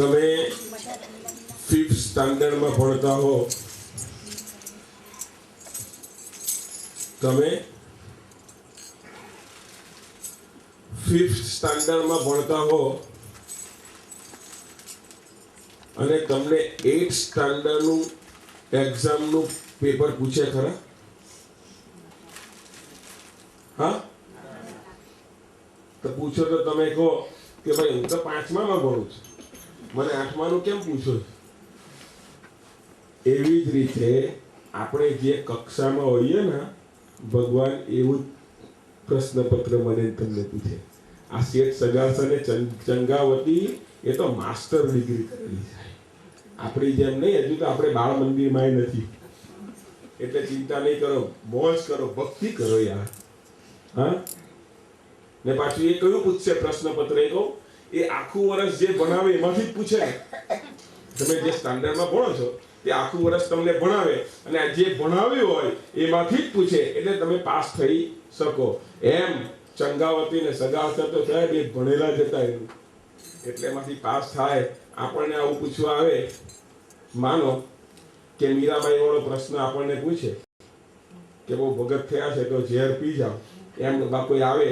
તમે 5th standard માં ભણતા હો, તમે 5th સ્ટાન્ડર્ડ માં ભણતા હો અને તમને 8th સ્ટાન્ડર્ડ નું એક્ઝામ નું પેપર પૂછે ખરા? હા, તો પૂછો તો તમે કહો કે ભાઈ હું તો 5મા માં ભણું છું, મને 8મા નું કેમ પૂછો? એવી જ રીતે આપણે જે કક્ષામાં હોઈએ ને, ભગવાન એવું પ્રશ્નપત્ર મને તમને પૂછે. આ શેઠ સગાસા ને ચંગાવતી એ તો માસ્ટર ડિગ્રી કરેલી છે, આપણી જેમ નહીં. હજુ તો આપણે બાળ મંદિરમાં નથી, એટલે ચિંતા નહીં કરો, મોજ કરો, ભક્તિ કરો યાર. હા, ને પાછું એ કયું પૂછશે પ્રશ્નપત્ર? એ આખું વર્ષ જે ભણાવે એમાંથી જ પૂછે. તમે જે સ્ટાન્ડર્ડમાં ભણો છો તે આખું વર્ષ તમને ભણાવે અને આ જે ભણાવ્યું હોય એમાંથી જ પૂછે, એટલે તમે પાસ થઈ શકો. એમ ચંગાવતી ને સગાવતા તો સાહેબ એ ભણેલા જ હતા, એનું એટલે એમાંથી પાસ થાય. આપણને આવું પૂછવા આવે, માનો કે મીરાબાઈ વાળો પ્રશ્ન આપણને પૂછે કે બહુ ભગત થયા છે તો ઝેર પી જાઓ, એમ કોઈ આવે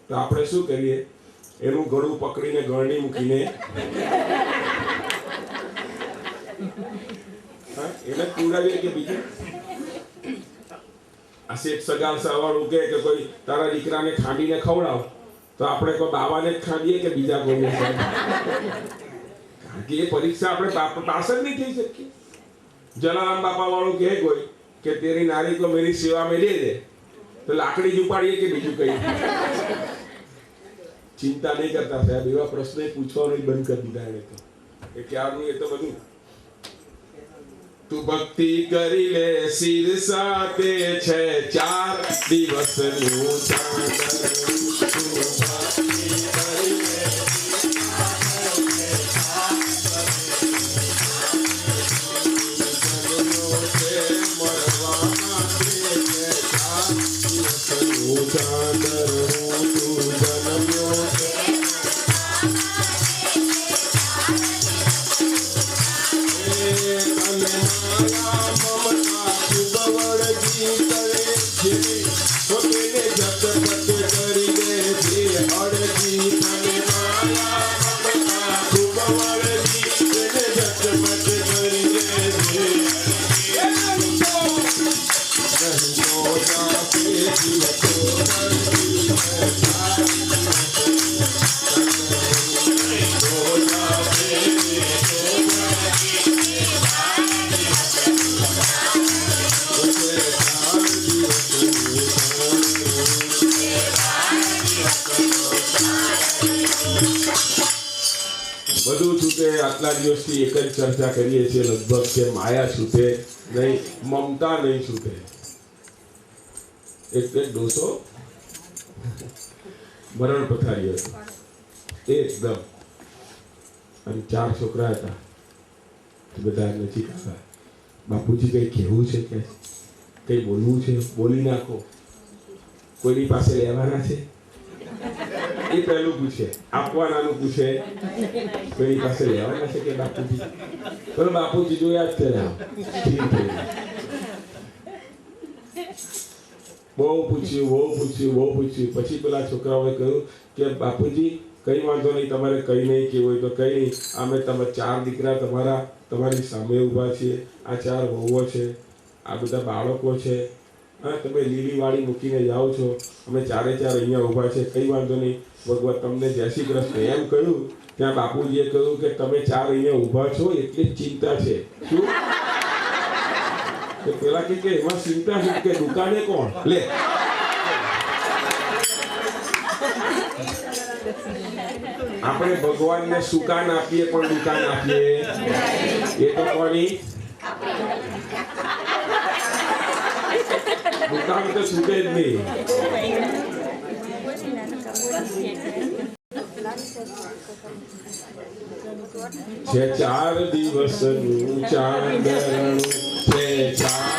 તો આપણે શું કરીએ? એનું ગળું પકડીને ગળણી મૂકીને એને પીવડાવીએ કે બીજું? આ શેઠ સગાસા વાળું કે કોઈ તારા દીકરાને ખાંડીને ખવડાવ, તો આપણે કોઈ બાવાને જ ખાંડીએ કે બીજા કોઈને? કારણ કે એ પરીક્ષા આપણે પાસ જ નહીં થઈ શકીએ. જલારામ બાપા વાળું કે કોઈ કે તેરી નારી કો મેરી સેવા में दे दे, તો લાકડી જ ઉપાડીએ કે બીજું કઈ? ચિંતા નહીં કરતા સાહેબ, એવા પ્રશ્ન પૂછવાનું બંધ કરી દીધા એને તો. એ ક્યારનું એ તો બધું તું ભક્તિ કરી લે શિર સાથે છે 4 દિવસનું આટલા દિવસથી એક જ ચર્ચા કરીએ છીએ લગભગ કે માયા છૂટે નહીં, મમતા નહીં છૂટે. એક ડોસો મરણ પથારી હતો એકદમ, અને 4 છોકરા હતા. બધા નજીક હતા. બાપુજી કઈ કહેવું છે કે કઈ બોલવું છે? બોલી નાખો. કોઈની પાસે લેવાના છે? એ પહેલું પૂછે, આપવાનાનું પૂછે, કોઈની પાસે લેવાના છે કે બાપુજી? બોલો બાપુજી જોયા જ છે. બહુ પૂછ્યું. પછી પેલા છોકરાઓએ કહ્યું કે બાપુજી કઈ વાંધો નહીં, તમારે કઈ નહીં કેવું હોય તો કઈ નહીં. અમે તમે 4 દીકરા તમારી સામે ઊભા છીએ, આ 4 વહુઓ છે, આ બધા બાળકો છે, હા તમે લીલી વાળી મૂકીને જાઓ છો, અમે 4 અહીંયા ઊભા છે, કઈ વાંધો નહીં, ભગવાન તમને જય શ્રી કૃષ્ણ એમ કહ્યું. ત્યાં બાપુજીએ કહ્યું કે તમે 4 અહીંયા ઊભા છો એટલી જ ચિંતા છે. શું? પેલા કે એમાં ચિંતા છે કે દુકાને કોણ લે? આપણે ભગવાનને સુકાન આપીએ પણ દુકાન આપીએ એ તો કોની? દુકાન તો છૂટે જ નહીં. છે 4 દિવસનું ચાંદરણું છે, 4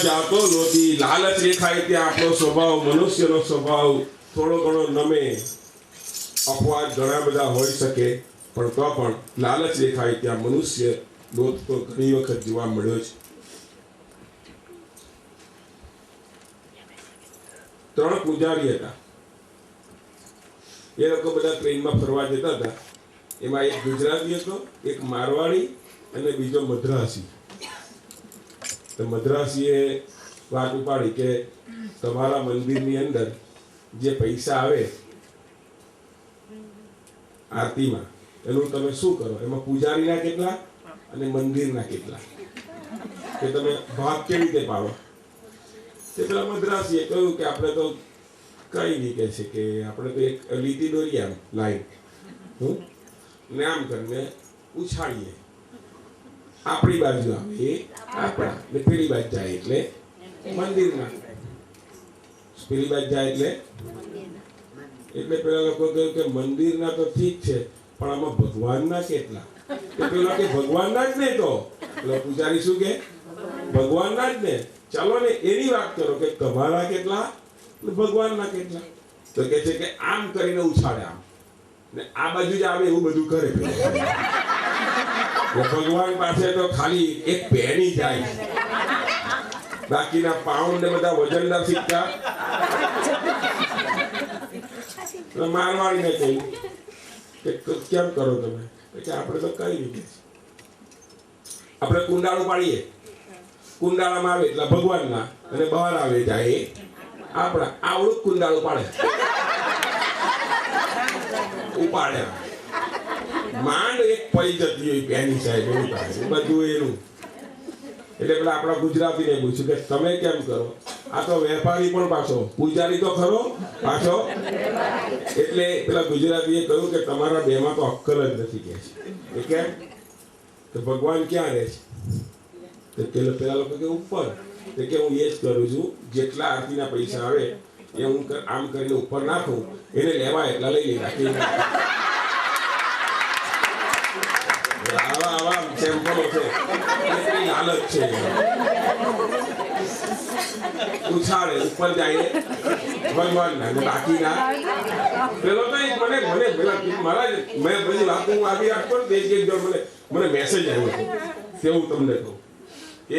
જાતો નહોતી. લાલચ દેખાય ત્યાં આપણો સ્વભાવ, મનુષ્યનો સ્વભાવ થોડો ઘણો નમે. અપવાદ ઘણા બધા હોઈ શકે, પણ તો પણ લાલચ દેખાય ત્યાં મનુષ્ય દોષ તો ઘણી વખત જોવા મળ્યો છે. 3 પૂજારી હતા. એ લોકો બધા ટ્રેનમાં ફરવા જતા હતા. એમાં એક ગુજરાતી હતો, એક મારવાડી અને બીજો મદ્રાસી. તો મદ્રાસીએ વાત ઉપાડી કે તમારા મંદિરની અંદર જે પૈસા આવે આરતીમાં એનું તમે શું કરો? એમાં પૂજારીના કેટલા અને મંદિરના કેટલા, કે તમે ભાગ કેવી રીતે પાડો? તે પેલા મદ્રાસીએ કહ્યું કે આપણે તો કઈ નહીં કહે છે કે આપણે તો એક લીટી દોરીએ આમ લાઈન ને આમ કરીને ઉછાળીએ. આપણી બાજુ આવે આપણા ને પેલી બાજુ જાય એટલે મંદિરના, પેલી બાજુ જાય એટલે પેલા લોકો કહ્યું કે મંદિરના તો ઠીક છે પણ આમાં ભગવાનના કેટલા? પેલા કે ભગવાનના જ ને. તો પેલો પૂજારી શું કે ભગવાનના જ ને. ચાલો ને એની વાત કરો કે તમારા કેટલા ને ભગવાનના કેટલા? તો કે છે કે આમ કરીને ઉછાળે આમ ને આ બાજુ જ આવે એવું બધું કરે. ભગવાન પાસે તો ખાલી એક પેની જાય, બાકીના પાઉન્ડ ને બધા વજનદાર સિક્કા. મારવાડીને કહ્યું કે કેમ કરો તમે? કે આપણે તો કઈ રીતે આપણે કુંડાળું પાડીએ, કુંડાળામાં આવે એટલે ભગવાનના અને બહાર આવે જાય આપણા. આવડું કુંડાળું પાડે ઉપાડે માંડ એક પડી જતી હોય પેની સાહેબ એની પાસે બધું એનું. એટલે પેલા આપણા ગુજરાતીને પૂછ્યું કે તમે કેમ કરો? આ તો વેપારી પણ પાછો પૂજારી તો ખરો પાછો. એટલે પેલા ગુજરાતીએ કહ્યું કે તમારા બેમાં તો અક્કલ જ નથી કે છે. કેમ? તો ભગવાન ક્યાં રહે છે? તો પેલા લોકો કે ઉપર. તો કે હું એ જ કરું છું, જેટલા આરતીના પૈસા આવે એ હું આમ કરીને ઉપર નાખું, એને લેવા એટલા લઈ લે. આવા સેમ્પલો છે, લાલચ છે. ઉછાળે ઉપર જાય ભગવાનના બાકીના પેલો તો એક મને પેલા મહારાજ મેં બધી વાતો આવી રાખતો ને એક મને મેસેજ આવ્યો હતો તેવું તમને કહું.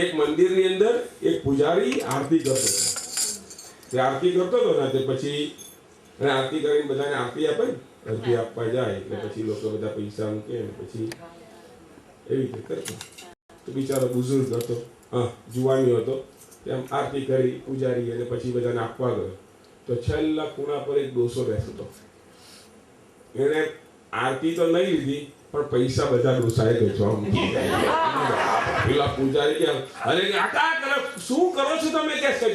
એક મંદિરની અંદર એક પૂજારી આરતી કરતો હતો. તે આરતી કરતો હતો ને તે પછી આરતી કરીને બધાને આરતી આપે ને અરજી આપવા જાય એટલે પછી લોકો બધા પૈસા મૂકે ને પછી એવી રીતે કરતો. તો બિચારો બુઝુર્ગ હતો, જુવાની હતો, તેમ આરતી કરી પૂજારી અને પછી બધાને આપવા ગયો. તો છેલ્લા ખૂણા પર એક ડોસો બેઠો હતો. એને આરતી તો નહીં લીધી પણ પૈસા બધા ડોસાએ વેચવા મૂકી. પેલા પૂજારી કે અરે શું કરો છો તમે? કે છે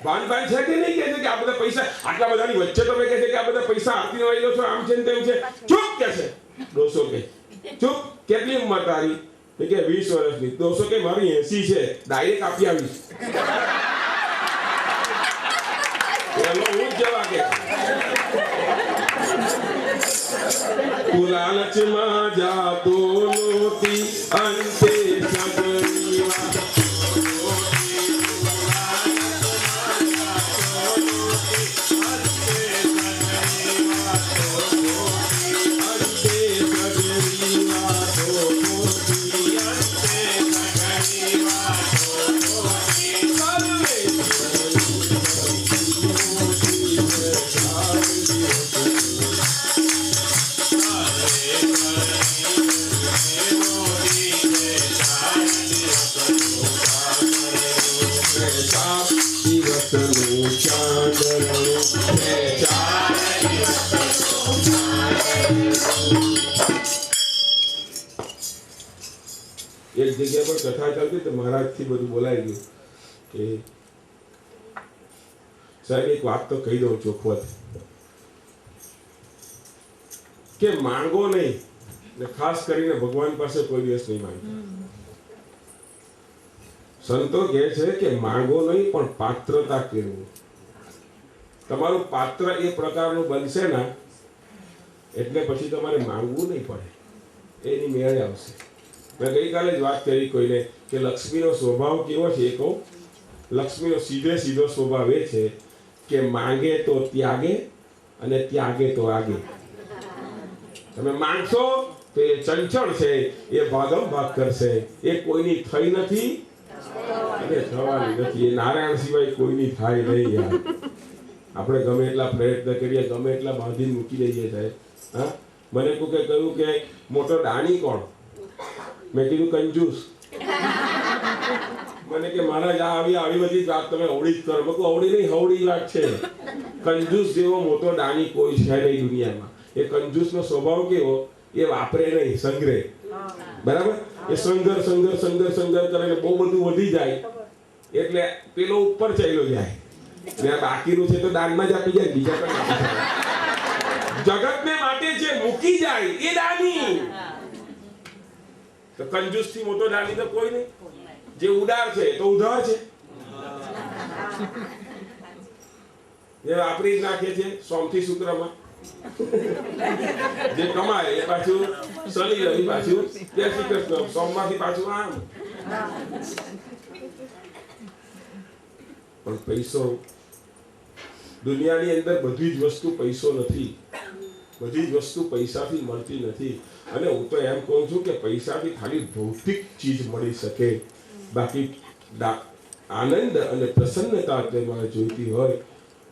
ભાન છે કે નહીં? કે છે કે આ બધા પૈસા આટલા બધાની વચ્ચે તમે કહે છે કે આ બધા પૈસા આરતી લઈ લો છો, આમ છે ને તેમ છે. ચૂપ કે છે ડોસો કે ચૂપ. કેટલી ઉંમર તારી? કે 20 વર્ષની. ડોસો કે મારી 80 છે, ડાયરેક્ટ આપી આવીશ. એનો હું જ જવા કે તું લાલચમાં જાતો નહોતી અંતે સગની વાત. એક જગ્યા પર કથા ચાલતી તો મહારાજ થી બધું બોલાઈ ગયું કે સાહેબ એક વાત તો કહી દઉં ચોખવટ કે માંગો નહીં ને ખાસ કરીને ભગવાન પાસે કોઈ દિવસ નહીં માંગતા. સંતો કહે છે કે માંગો નહીં પણ પાત્રતા કેળવો. તમારું પાત્ર એ પ્રકારનું બનશે ને એટલે પછી તમારે માંગવું નહીં પડે, એની મેળે આવશે. મેં ગઈકાલે જ વાત કરી કોઈને કે લક્ષ્મીનો સ્વભાવ કેવો છે. એ કહું, લક્ષ્મીનો સીધો સ્વભાવ એ છે કે માંગે તો ત્યાગે અને ત્યાગે તો આગે. તમે માંગશો તો એ ચંચળ છે, એ ભાગમ ભાગ કરશે, એ કોઈની થઈ નથી અને થવાની નથી. એ નારાયણ સિવાય કોઈની થાય નહીં યાર. આપણે ગમે એટલા પ્રયત્ન કરીએ, ગમે એટલા બાંધીને મૂકી દઈએ સાહેબ. હા, મને કોકે કહ્યું કે મોટો દાણી કોણ? મેં કીધું કંજૂસ. મને કે મહારાજ આવી બધી વાત તમે અવળી જ કરો. મેં કહું અવળી નહીં, હવળી વાત છે. કંજૂસ જેવો મોટો દાણી કોઈ છે નહીં દુનિયામાં. એ કંજૂસનો સ્વભાવ કેવો? એ વાપરે નહીં, સંગ્રહ. બરાબર? એ સંઘર કરે બહુ બધું વધી જાય એટલે પેલો ઉપર ચાલ્યો જાય ને બાકીનું છે તો દાનમાં જ આપી જાય. બીજા પણ જગતને માટે જે મૂકી જાય એ દાની. તો કંજૂસ થી મોટો દાની તો કોઈ નહીં. જે ઉદાર છે તો ઉધાર છે. જે વાપરી જ નાખે છે સોમથી શુક્રમાં. જે કમાય એ પાછું શનિ રવિ પાછું જય શ્રી કૃષ્ણ, સોમમાંથી પાછું આમ. પણ પૈસો દુનિયાની અંદર બધી જ વસ્તુ પૈસો નથી. બધી જ વસ્તુ પૈસાથી મળતી નથી. અને હું તો એમ કહું છું કે પૈસાથી ખાલી ભૌતિક ચીજ મળી શકે, બાકી આનંદ અને પ્રસન્નતા તમારે જોઈતી હોય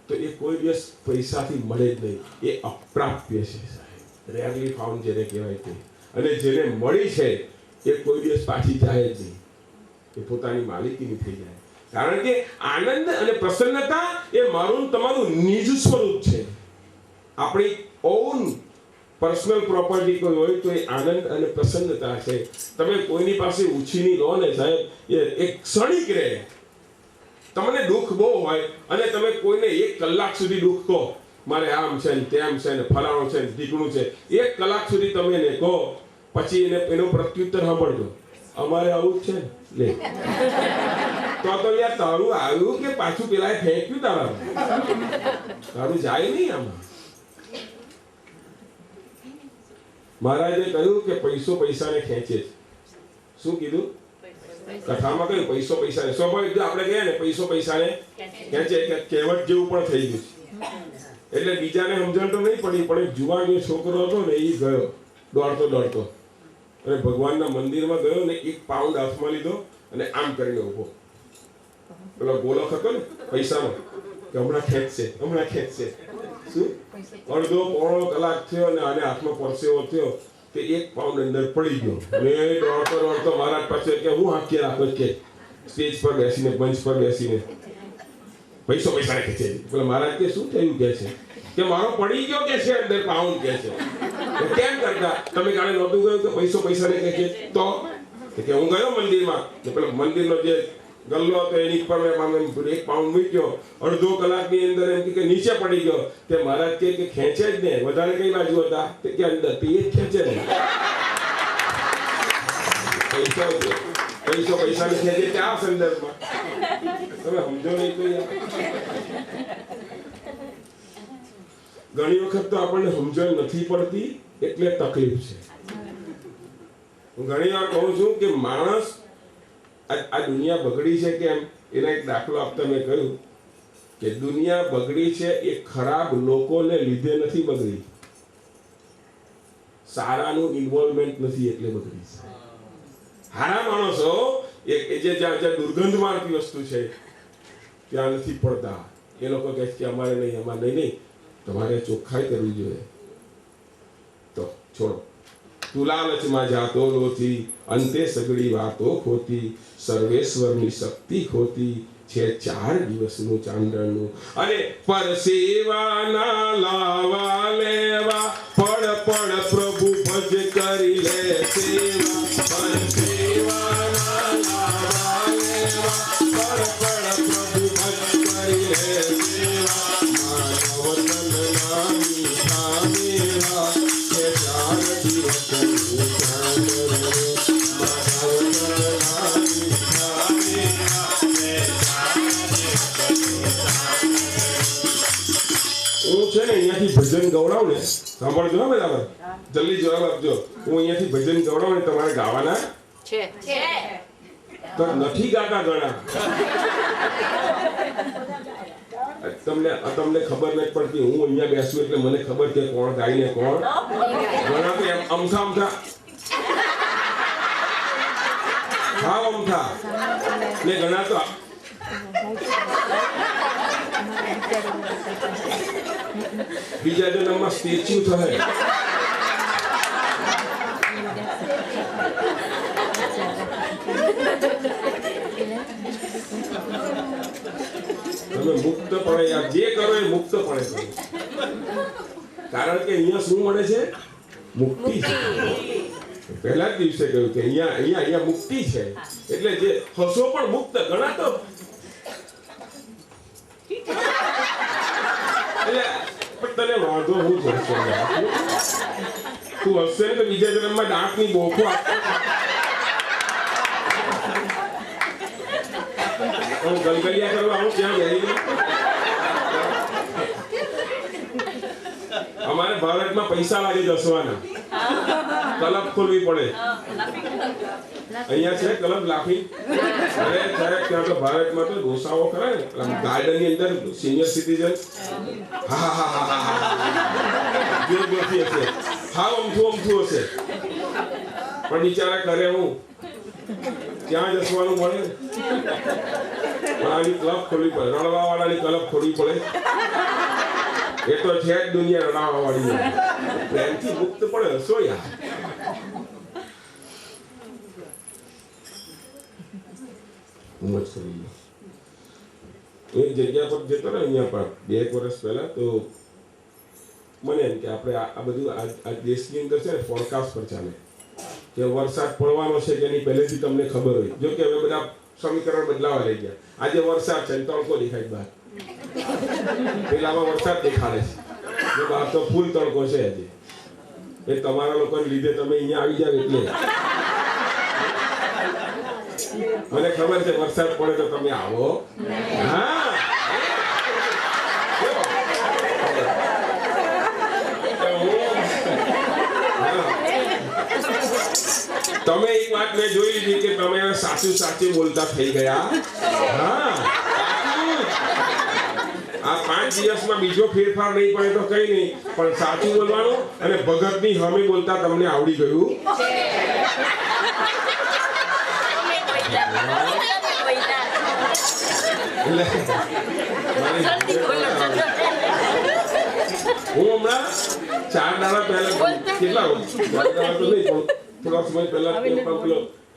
તો એ કોઈ દિવસ પૈસાથી મળે જ નહીં. એ અપ્રાપ્ય છે સાહેબ, રેરલી ફાઉન્ડ જેને કહેવાય તે. અને જેને મળી છે એ કોઈ દિવસ પાછી જાય જ નહીં, એ પોતાની માલિકીની થઈ જાય. કારણ કે આનંદ અને પ્રસન્નતા એ મારું તમારું નિજ સ્વરૂપ છે. આપણી ઓન પર્સનલ પ્રોપર્ટી કોઈ હોય તો એ આનંદ અને પ્રસન્નતા છે. તમે કોઈની પાસે ઉછીની લો ને સાહેબ, એ એક ક્ષણિક રહે. તમને દુઃખ બહુ હોય અને તમે કોઈને 1 કલાક સુધી દુઃખ કહો, મારે આમ છે ને તેમ છે ને ફલાણું છે ને ઢીકણું છે, 1 કલાક સુધી તમે એને કહો, પછી એનો પ્રત્યુત્તર સાંભળજો, અમારે આવું જ છે લે. તો યાર તારું આવ્યું કે પાછું પેલા ફેંક્યું? તારું જાય નહીં આમાં. મહારાજે કહ્યું કે પૈસો પૈસાને ખેંચે છે. શું કીધું? કથામાં કયું પૈસો પૈસાને સ્વાભાવિક આપણે કહીએ ને પૈસો પૈસાને ખેંચે કે કહેવત જેવું પણ થઈ ગયું છે. એટલે બીજાને સમજણ તો નહીં પડી, પણ એક જુવાનીયો છોકરો હતો ને એ ગયો દોડતો અને ભગવાનના મંદિરમાં ગયો ને 1 પાઉન્ડ હાથમાં લીધો અને આમ કરીને ઉભો. પેલો ગોલક હતો ને પૈસાનો કે હમણાં ખેંચશે શું અડધો પોણો કલાક થયો અને આને હાથમાં પરસેવો થયો કે 1 પાઉન્ડ અંદર પડી ગયો અને દોડતો મહારાજ પાસે કે હું હાંકી રાખો કે સ્ટેજ પર બેસીને મંચ પર બેસીને પૈસો પૈસાને ખેંચે. પેલા મહારાજ કે શું થયું કે છે કે મારો પડી ગયો કે છે અંદર પાઉન્ડ કે છે. કેમ કરતા તમે ગાડી નહોતું ગયું કે પૈસો પૈસાને ખેંચે તો કે હું ગયો મંદિરમાં ને પેલો મંદિરનો જે ગલ્લો હતો એની પર મેં 1 પાઉન્ડ મૂક્યો, અડધો કલાકની અંદર એમ કે નીચે પડી ગયો. તે મહારાજ કે ખેંચે જ ને, વધારે કઈ બાજુ હતા કે અંદર તે જ ખેંચે ને. પૈસો પૈસાને ખેંચે ત્યાં સંદર્ભમાં તમે સમજો નહીં તો યાર. ઘણી વખત તો આપણને સમજણ નથી પડતી એટલે તકલીફ છે. હું ઘણી વાર કહું છું કે માણસ આ દુનિયા બગડી છે કેમ એના એક દાખલો આપતા મેં કહ્યું કે દુનિયા બગડી છે એ ખરાબ લોકોને લીધે નથી બગડી, સારાનું ઇન્વોલ્વમેન્ટ નથી એટલે બગડી છે. સારા માણસો એ જે જ્યાં દુર્ગંધ મારતી વસ્તુ છે ત્યાં નથી પડતા. એ લોકો કહે કે અમારે નહીં તમારે ચોખ્ખાઈ કરવી જોઈએ. તો છોડો. તું લાલચમાં જાતો લોથી, અંતે સગડી વાતો ખોતી, સર્વેશ્વરની શક્તિ ખોતી છે 4 દિવસનું ચાંદણનું. અને પરસેવાના લાવા લેવા પડ પ્રભુ ભજ કરી લે સેવા. પરસેવાના લાવા લેવા પડ પ્રભુ ભજ કરી લે સેવા. માનવ તન નામી કામેવા છે 4 દિવસનું ચાંદણનું. હું છે ને અહીંયાથી ભજન ગવડાવું ને, સાંભળજો ને બરાબર, જલ્દી જવાબ આપજો. હું અહીંયાથી ભજન ગવડાવું ને તમારે ગાવાના છે તો નથી ગાતા ઘણા. તમને ખબર નથી પડતી. હું અહીંયા બેસું એટલે મને ખબર કે કોણ ગાય ને કોણ. ઘણા તો એમ અમથા ને ઘણા તો બીજા જન્મમાં સ્ટેચ્યુ થશે. તમે મુક્તપણે યાર જે કરો એ મુક્તપણે કરો. કારણ કે અહીંયા શું મળે છે? મુક્તિ છે. પહેલા જ દિવસે કહ્યું કે અહીંયા મુક્તિ છે. એટલે જે હસો પણ મુક્ત ઘણા તો તને વાંધો હું છે તું હશે ને તો બીજા જન્મમાં દાંતની બોખો હું ગલગલિયા કરવા આવું ત્યાં ગઈ. અમારે ભારતમાં પૈસા લાગે દસવાના, કલબ ખોલવી પડે. અહીંયા છે ક્લબ લાફી. અરે સાહેબ ત્યાં તો ભારતમાં તો ડોસાઓ કરે ને ગાર્ડન ની અંદર સિનિયર સિટીઝન જોરથી હશે, અમથું હશે, પણ બિચારા કરે હું ત્યાં જસવાનું મળે. પણ આની ક્લબ ખોલવી પડે, રણવા વાળાની ક્લબ ખોલવી પડે. એ તો છે જ દુનિયા રણાવા વાળી. પ્રેમથી મુક્ત પડે હશો યાર. એક જગ્યા પર જતો ને અહીંયા પર 2 વર્ષ પહેલા તો મને એમ કે આપણે આ બધું આ દેશની અંદર છે ને ફોરકાસ્ટ પર ચાલે કે વરસાદ પડવાનો છે કે નહીં પહેલેથી તમને ખબર હોય. જો કે હવે બધા સમીકરણ બદલાવા લઈ ગયા. આજે વરસાદ છે તડકો દેખાય બહાર, પેલામાં વરસાદ દેખાડે છે બહાર તો ફૂલ તડકો છે આજે. એ તમારા લોકોને લીધે તમે અહીંયા આવી જાવ એટલે મને ખબર છે વરસાદ પડે તો તમે આવો. હા તમે એક વાત મેં જોઈ લીધી કે તમે હવે સાચું સાચું બોલતા થઈ ગયા. હા, આ 5 દિવસમાં બીજો ફેરફાર નહીં પડે તો કઈ નહીં, પણ સાચું બોલવાનું અને ભગતની સામે બોલતા તમને આવડી ગયું. હું હમણાં 4 દાડા પહેલા કેટલા થોડા સમય પહેલા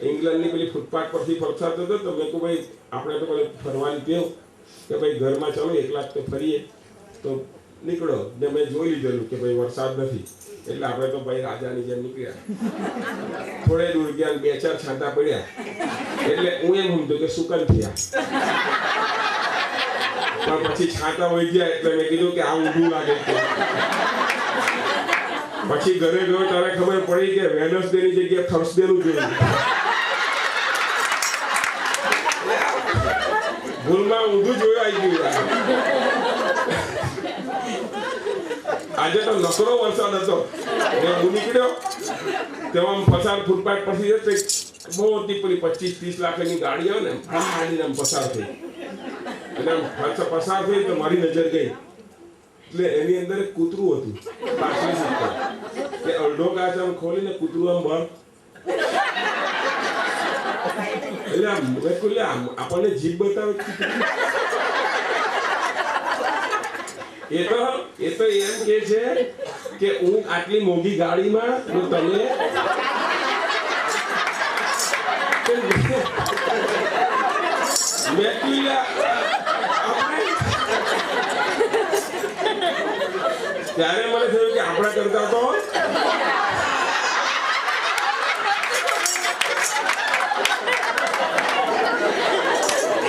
ઇંગ્લેન્ડની પેલી ફૂટપાથ પરથી ફરસાતો હતો તો મેં કહું ભાઈ આપણે તો પેલી ફરવાની ટેવ કે ભાઈ ઘરમાં ચાલો એકલા તો ફરીએ તો નીકળો. ને મેં જોઈ લીધેલું કે ભાઈ વરસાદ નથી એટલે આપણે તો ભાઈ રાજાની જેમ નીકળ્યા. થોડે દૂર ગયા 2-4 છાંટા પડ્યા એટલે હું એમ સમજો કે સુકન થયા, પણ પછી છાંટા વહી ગયા એટલે મેં કીધું કે આ ઊંધું લાગે છે. પછી ઘરે ગયો ત્યારે ખબર પડી કે વેનસડે ની જગ્યાએ થર્સડે નું જોયું. ભૂલમાં ઊંધું જોયું આવી ગયું. આજે તો નકરો વરસાદ હતો. હું નીકળ્યો તેમાં પસાર ફૂટપાથ પરથી જતો બહુ મોટી પેલી 25-30 લાખની ગાડી આવે ને આમ પસાર થઈ અને પસાર થઈ તો મારી નજર ગઈ એટલે એની અંદર એક કૂતરું હતું પાછળ કે અડધો કાચ આમ ખોલીને કૂતરું આમ બહાર એટલે આપણને જીભ બતાવે. એ તો એમ કે છે કે હું આટલી મોંઘી ગાડીમાં તમે ત્યારે મને થયું કે આપણા કરતા તો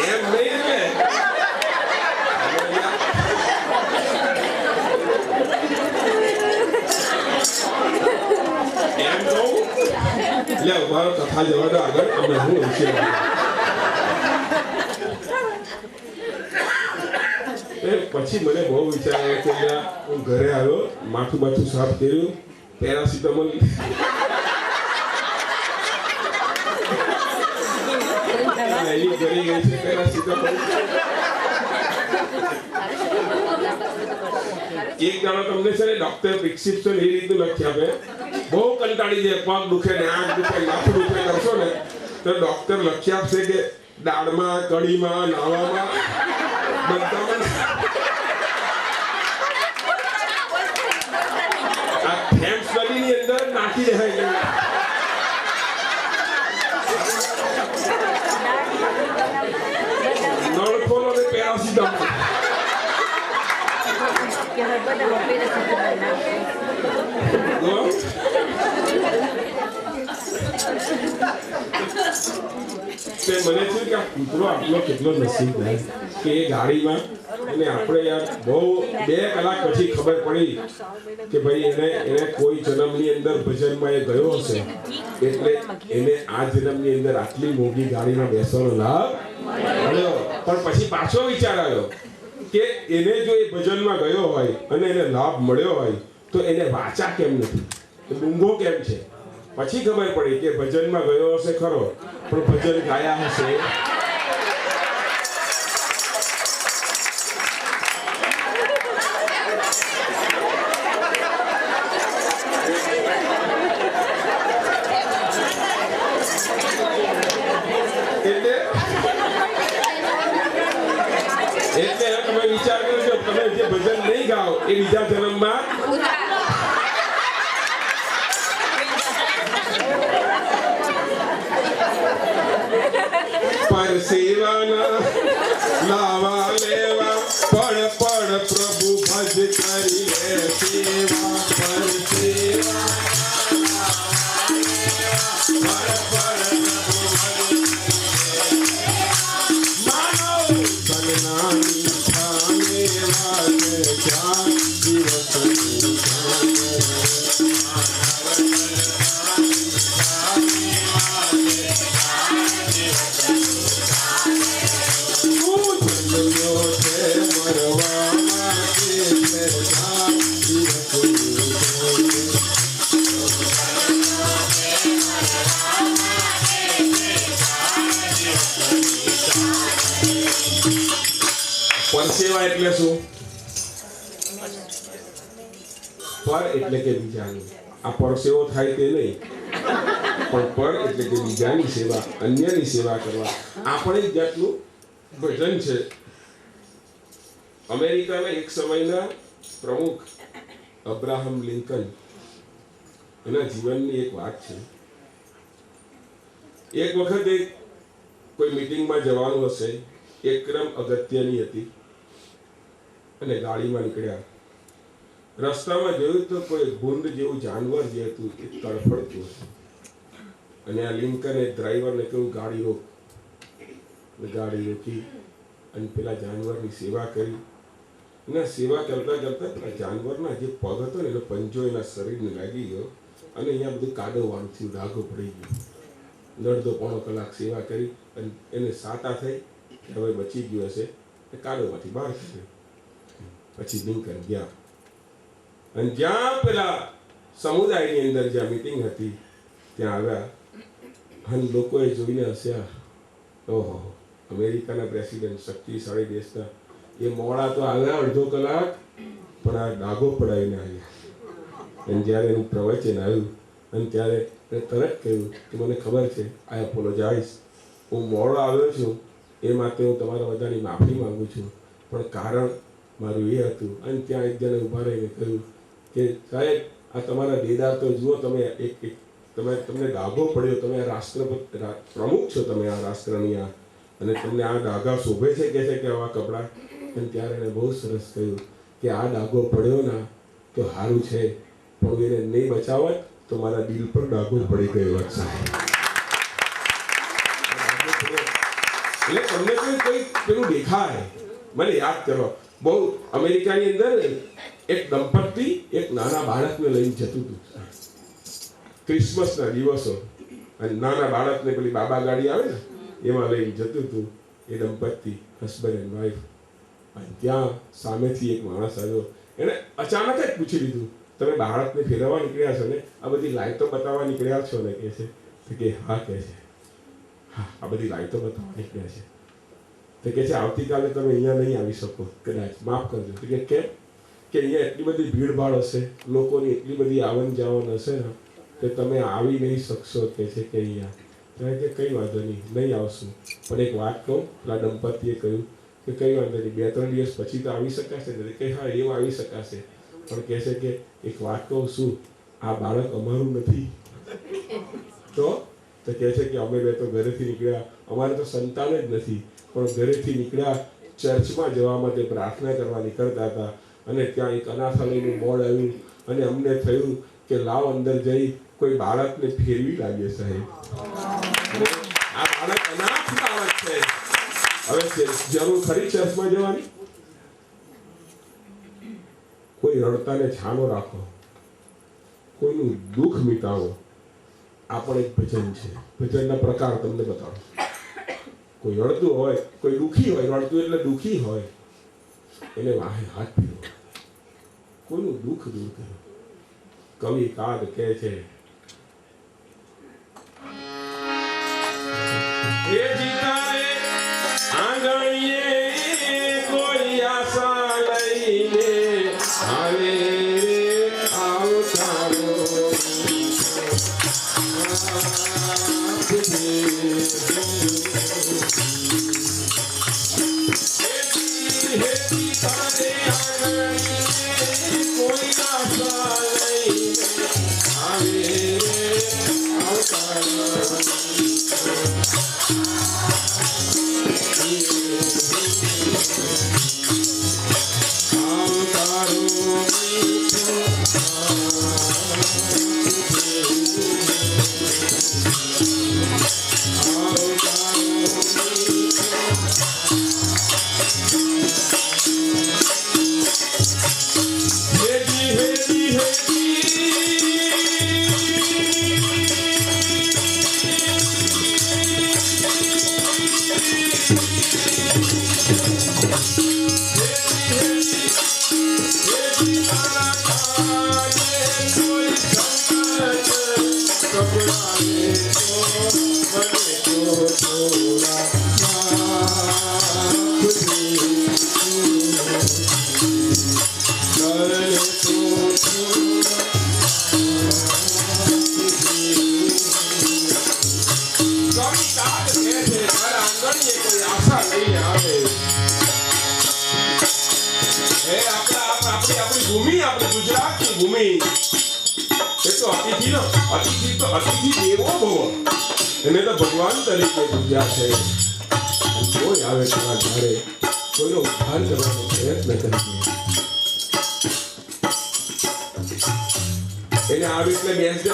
એમ નહીં ને એમ કહું એટલે મારો કથા જવા દો આગળ. અમે હું પછી મને બહુ વિચાર આવ્યો કે હું ઘરે આવ્યો, માથું સાફ કર્યું, પેરાસિટામોલ ઘરે ગઈ છે પેરાસિટામોલ. એક દાડો તમને છે ને ડોક્ટર પ્રિસ્ક્રિપ્શન એ રીતનું લખી આપે, બહુ કંટાળી જાય, પગ દુખે ને આંખ દુખે માથું દુખે કરશો ને તો ડોક્ટર લખી આપશે કે દાળમાં, કઢીમાં, નાવામાં બધામાં આ થેમ્સ નદીની અંદર નાખી દેવાય. નળ ખોલો ને પેરાસિટામોલ. મને થયું કે આ કૂતરો આટલો કેટલો નસીબદાર કે એ ગાડીમાં અને આપણે યાર બહુ 2 કલાક પછી ખબર પડી કે ભાઈ એને કોઈ જન્મની અંદર ભજનમાં એ ગયો હશે એટલે એને આ જન્મની અંદર આટલી મોંઘી ગાડીમાં બેસવાનો લાભ મળ્યો. પણ પછી પાછો વિચાર આવ્યો કે એને જો એ ભજનમાં ગયો હોય અને એને લાભ મળ્યો હોય તો એને વાચા કેમ નથી, ડુંગો કેમ છે? પછી ખબર પડી કે ભજનમાં ગયો હશે ખરો પણ ભજન ગાયા હશે એટલે તમે વિચાર કરજો, તમે જે ભજન નહીં ગાઓ એ બીજા જન્મમાં પરસેવાના લાવા લેવા પડ પ્રભુ ભજ કરી લે સેવા. પરસેવા પરસેવા એટલે શું? પર એટલે કે બીજાનું. આ પરસેવો થાય તે નહીં, પણ પર એટલે કે બીજાની સેવા, અન્યની સેવા કરવા. આપણે એક જાતનું ભજન છે. અમેરિકાના એક સમયના પ્રમુખ અબ્રાહમ લિંકન, એના જીવનની એક વાત છે. એક વખત કોઈ મીટિંગમાં જવાનું હશે, એકદમ અગત્યની હતી, અને ગાડીમાં નીકળ્યા. રસ્તામાં જોયું તો કોઈ ભૂંડ જેવું જાનવર જે હતું એ તડફડતું હતું. અને આ લિંકને ડ્રાઈવરને કહ્યું ગાડી રોક. ગાડી રોકી અને પેલા જાનવરની સેવા કરી. અને સેવા કરતા કરતા પેલા જાનવરના જે પગ હતો ને એનો પંજો એના શરીરને લાગી ગયો અને અહીંયા બધું કાદવવાનું થયું, ડાઘો પડી ગયો. અડધો પોણો કલાક સેવા કરી અને એને સાતા થઈ કે હવે બચી ગયો હશે, એ કાદવમાંથી બહાર કાઢ્યો. પછી લિંકન ગયા અને જ્યાં પેલા સમુદાયની અંદર જ્યાં મીટિંગ હતી ત્યાં આવ્યા. અને લોકોએ જોઈને હસ્યા, ઓહો, અમેરિકાના પ્રેસિડેન્ટ, શક્તિશાળી દેશના, એ મોડા તો આવ્યા અડધો કલાક, પણ આ ડાઘો પડાવીને આવ્યા. અને જ્યારે એનું પ્રવચન આવ્યું અને ત્યારે મેં તરત કહ્યું કે મને ખબર છે, આઈ એપોલોજાઇઝ, હું મોડો આવ્યો છું એ માટે હું તમારા બધાની માફી માગું છું, પણ કારણ મારું એ હતું. અને ત્યાં એક જણે ઊભા રહીને કહ્યું કે સાહેબ, આ તમારા દેદાર તો જુઓ, તમને ડાઘો પડ્યો, તમે આ રાષ્ટ્રપતિ પ્રમુખ છો, તમે આ રાષ્ટ્રની આ, અને તમને આ ડાઘા શોભે છે કે આવા કપડાં? અને ત્યારે એને બહુ સરસ કહ્યું કે આ ડાઘો પડ્યો ના તો સારું છે, પણ એને નહીં બચાવત તો મારા દિલ પર ડાઘો પડી ગયો છે. એટલે તમને કોઈ પેલું દેખાય. મને યાદ કરો, બહુ અમેરિકાની અંદર એક દંપતી એક નાના બાળકને લઈને જતું હતું ક્રિસમસના દિવસો, અને નાના બાળકને પેલી બાબા ગાડી આવે ને એમાં લઈને જતું હતું એ દંપતી, હસબન્ડ એન્ડ વાઈફ. અને ત્યાં સામેથી એક માણસ આવ્યો, એને અચાનક જ પૂછી લીધું, તમે બાળકને ફેરવવા નીકળ્યા છો ને, આ બધી લાઈટો બતાવવા નીકળ્યા છો ને? કહે છે કે હા. કહે છે હા, આ બધી લાઈટો બતાવવા નીકળ્યા છે. તો કહે છે આવતીકાલે તમે અહીંયા નહીં આવી શકો, કદાચ માફ કરજો. તો કે કેમ? કે અહીંયા એટલી બધી ભીડભાડ હશે, લોકોની એટલી બધી આવન જાવન હશે ને કે તમે આવી નહીં શકશો. કહે છે કે અહીંયા. ત્યારે કે કંઈ વાંધો નહીં આવશું, પણ એક વાત કહું. પેલા દંપતીએ કહ્યું કે કંઈ વાંધો નહીં, 2-3 દિવસ પછી તો આવી શકાશે ને? કે હા, એવું આવી શકાશે, પણ કહે છે કે એક વાત કહું, શું આ બાળક અમારું નથી? તો કહે છે કે અમે બે તો ઘરેથી નીકળ્યા, અમારે તો સંતાન જ નથી, પણ ઘરેથી નીકળ્યા, ચર્ચમાં જવા માટે પ્રાર્થના કરવા નીકળતા હતા, અને ત્યાં એક અનાથાલયનું બોર્ડ આવ્યું, અને અમને થયું કે લાવ અંદર જઈ કોઈ બાળકને ફેરવી લાવીએ સાહેબ. આ બાળક અનાથ બાળક છે. હવે જરૂર ખરી ચર્ચમાં જવાની? કોઈ રડતાને છાનો રાખો, કોઈનું દુઃખ મિટાવો. આ પણ એક ભજન છે. ભજનના પ્રકાર તમને બતાવો. કોઈ રડતું હોય, કોઈ દુઃખી હોય, રડતું એટલે દુઃખી હોય, એને વાહે હાથ ફેરવો, કોઈનું દુઃખ દૂર કરો. કવિ કાગ કહે છે, એ જીતારે આંગણીએ કોઈ આશા લઈને આવે આવતારો. ભૂમિ આપણી ગુજરાતની ભૂમિ એ તો અતિથિ દેવો ભવ એને તો ભગવાન તરીકે પૂજ્યા છે. કોઈ આવે તમારા ઘરે કોઈનો ઉદ્ધાર કરવાનો પ્રયત્ન કરીએ એને આવી એટલે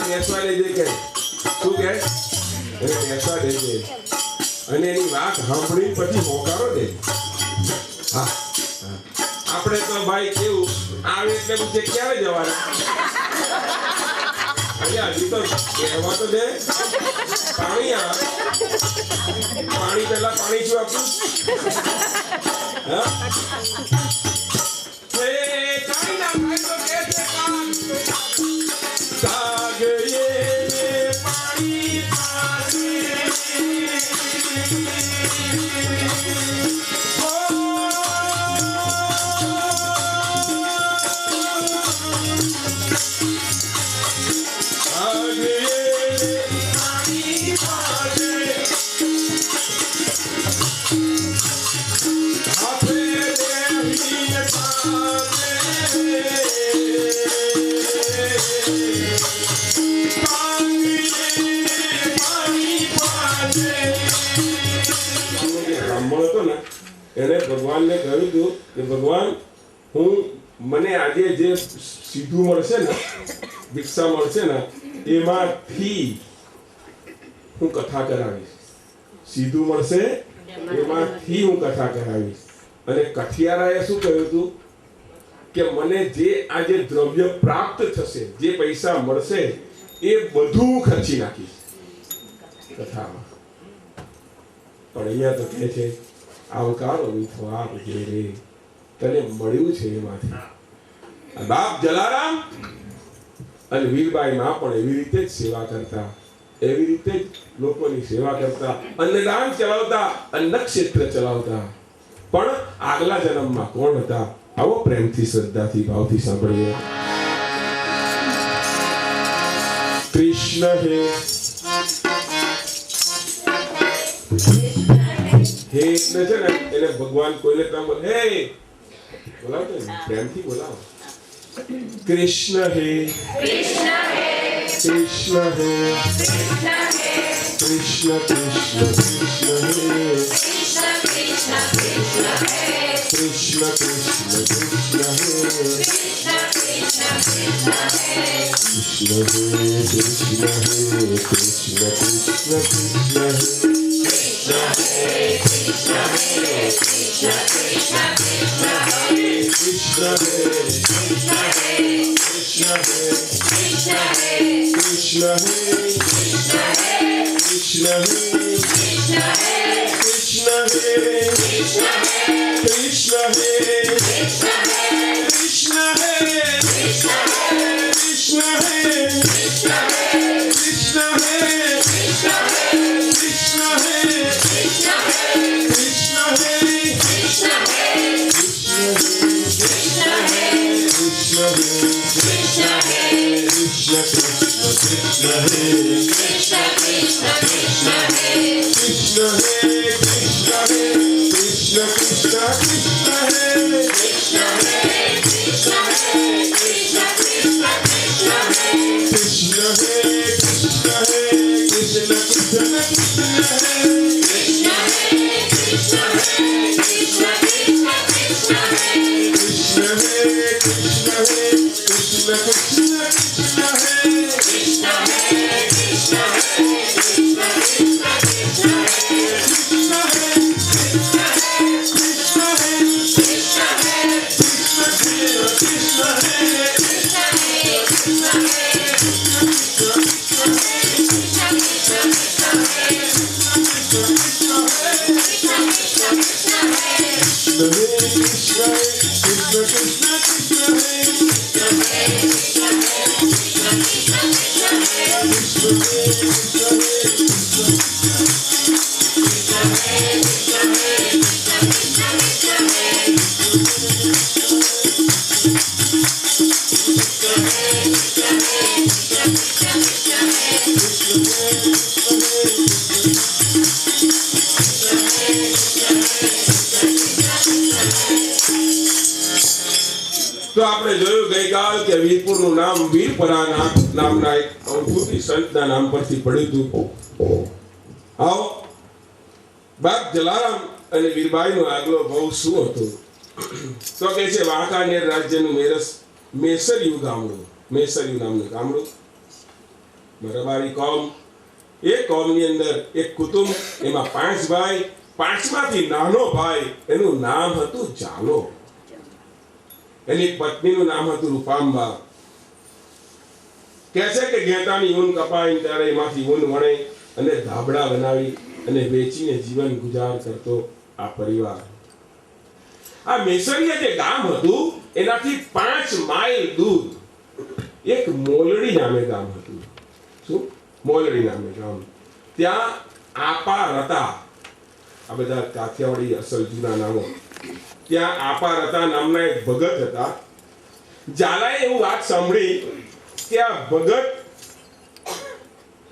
બેસવા દેજે કે શું કહે એને બેસવા દેજે અને એની વાત સાંભળી પછી હોકારો દે. હા આપણે તો ભાઈ કેવું આવે એટલે પૂછે ક્યારે જવાના હજી તો કહેવા તો દે. પાણી પેલા પાણી શું આપું હા કાઈ ના ખાય તો કે છે સાગરે પાણી એને ભગવાનને કહ્યું હતું કે ભગવાન હું મને આજે જે સીધું મળશે ને ભિક્ષા મળશે ને એમાંથી હું કથા કરાવીશ. સીધું મળશે એમાંથી હું કથા કરાવીશ. અને કથિયારાએ શું કહ્યું હતું કે મને જે આજે દ્રવ્ય પ્રાપ્ત થશે જે પૈસા મળશે એ બધું ખર્ચી નાખીશ કથામાં. પણ અહીંયા તો કહે છે આવકારો મીઠો આપ જે રે તને મળ્યું છે એમાંથી. બાપ જલારામ અને વીરબાઈ માં પણ એવી રીતે જ સેવા કરતા, એવી રીતે જ લોકોની સેવા કરતા, અન્નદાન ચલાવતા, અન્ન ક્ષેત્ર ચલાવતા. પણ આગલા જન્મમાં કોણ હતા આવો પ્રેમથી શ્રદ્ધાથી ભાવથી સાંભળીએ. કૃષ્ણ હે એટલે છે ને એને ભગવાન કોઈને કામ હે બોલાવતો ને પ્રેમથી બોલાવો. કૃષ્ણ હે કૃષ્ણ હે કૃષ્ણ હે કૃષ્ણ કૃષ્ણ કૃષ્ણ હે કૃષ્ણ કૃષ્ણ કૃષ્ણ કૃષ્ણ હે Krishna તો આપણે જોયું ગઈકાલ કે વીરપુરનું નામ વીરપરા નામના એક અવધૂતી સંતના નામ પરથી પડ્યું હતું. આવો બાપ જલારામ અને વીરબાઈનો આગલો ભાવ શું હતો? તો કે છે વાંકાનેર રાજ્યનું મેસરિયું ગામડું, મેસરિયું નામનું ગામડું. બરાબરી કોમ, એ કોમની અંદર એક કુટુંબ, એમાં 5 ભાઈ, 5માંથી નાનો ભાઈ એનું નામ હતું જાલો, એની પત્નીનું નામ હતું રૂપાંબા. કહે છે કે ઘેટાની ઊન કપાઈ ત્યારે એમાંથી ઊન વણે અને ધાબળા બનાવી અને વેચીને જીવન ગુજાર કરતો આ પરિવાર. આ મેસરિયા જે ગામ હતું એનાથી 5 માઇલ દૂર એક મોલડી નામે ગામ હતું. શું? મોલડી નામે ગામ. ત્યાં આપા રતા, આ બધા કાઠિયાવાડી અસલ જૂના નામો. ત્યાં આપા રતા નામના એક ભગત હતા. જાલાએ એવું વાત સાંભળી કે આ ભગત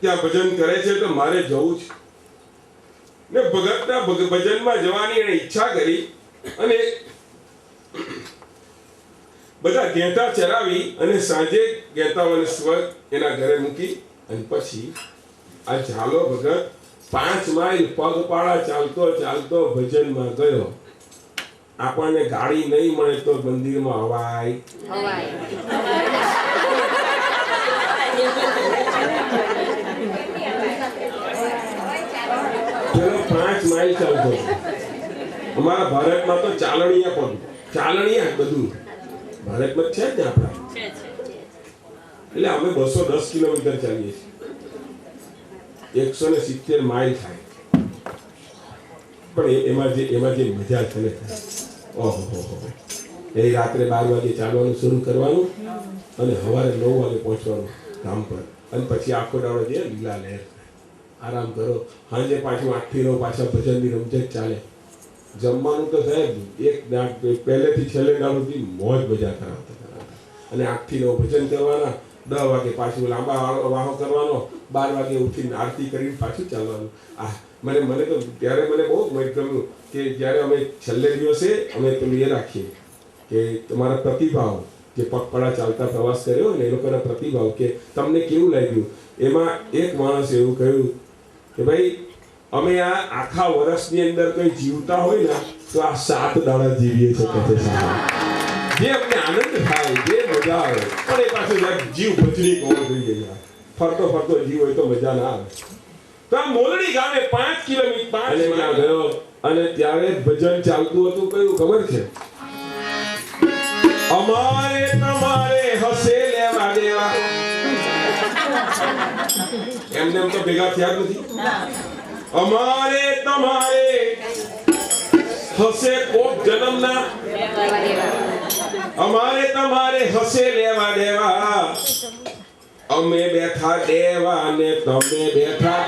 ત્યાં ભજન કરે છે તો મારે જવું છે. ને ભગતના ભજનમાં જવાની એને ઈચ્છા કરી અને બધા ઘેટા ચરાવી અને સાંજે ઘેટાઓને સ્વર એના ઘરે મૂકી અને પછી આ ઝાલો ભગત 5 માઇલ પગપાળા ચાલતો ચાલતો ભજનમાં ગયો. આપણને ગાડી નહીં મળે તો મંદિરમાં હવાય. 5 માઇલ ચાલતો. અમારા ભારતમાં તો ચાલણીયા પણ, ચાલણીયા બધું ભારતમાં છે જ ને આપણા. એટલે અમે 210 કિલોમીટર ચાલીએ છીએ. 170 માઇલ થાય. પણ એમાં જે મજા છે ને, ઓહો, એ રાત્રે 12 વાગે ચાલવાનું શરૂ કરવાનું અને સવારે 9 વાગે પહોંચવાનું કામ પર. અને પછી આખો દાડો જે લીલા લહેર, આરામ કરો. સાંજે પાછું 8 થી 9 પાછા ભજનની રમઝટ ચાલે. જમવાનું તો સાહેબ એક પહેલેથી છેલ્લે દાડો સુધી મોજ મજા કરાવતા. અને 8 થી 9 ભજન કરવાના, 10 વાગે પાછું લાંબા વાહો કરવાનો, 12 વાગે ઉઠીને આરતી કરીને પાછું ચાલવાનું. મને તો ત્યારે મને બહુ ગમ્યું કે જ્યારે અમે છેલ્લે દિવસે અમે પેલું એ રાખીએ કે તમારા પ્રતિભાવ, જે પગપાળા ચાલતા પ્રવાસ કર્યો ને એ લોકોના પ્રતિભાવ કે તમને કેવું લાગ્યું. એમાં એક માણસ એવું કહ્યું કે ભાઈ અમે આ આખા વર્ષની અંદર કોઈ જીવતા હોય ને તો આ 7 દાડા જીવીએ છીએ. જે અમને આનંદ થાય, જે મજા આવે, પણ એ પાછું જીવ ભજની હોવો જોઈએ. ફરતો જીવ હોય તો મજા ના આવે. તો આ મોલડી ગામે 5 કિલોમીટર ત્યાં ગયો અને ત્યારે ભજન ચાલતું હતું. કયું ખબર છે? અમારે તમારે હસે લેવા દેવા. એમને એમ તો ભેગા થયા નથી. અમારે તમારે હસે કોક જન્મના, અમારે તમારે હસે લેવા દેવા. અમે બેઠા દેવા ને તમે બેઠા.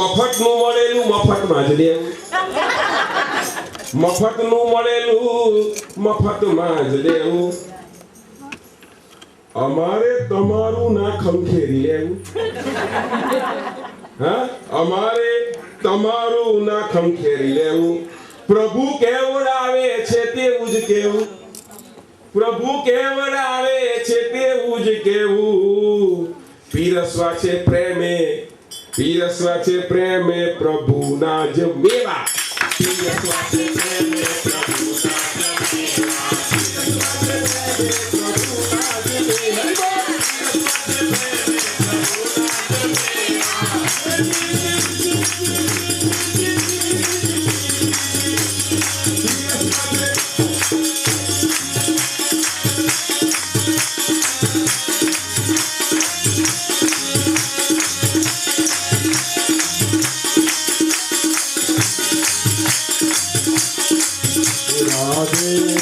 મફતનું મળેલું મફતમાં જ દેવું. મફતનું મળેલું મફતમાં જ દેવું. અમારે તમારું ના ખંખેરી લેવું. હા, અમારે તમારું ના ખંખેરી લેવું. પ્રભુ કેવડાવે છે તેવું જ કેવું. પ્રભુ કેવડાવે છે તેવું જ કેવું. પીરસવા છે પ્રેમે, પીરસવા છે પ્રેમે પ્રભુના જ મેવા. પીરસવા છે પ્રેમે પ્રભુના જ મેવા. પીરસવા છે પ્રેમે પ્રભુના જ મેવા. राधे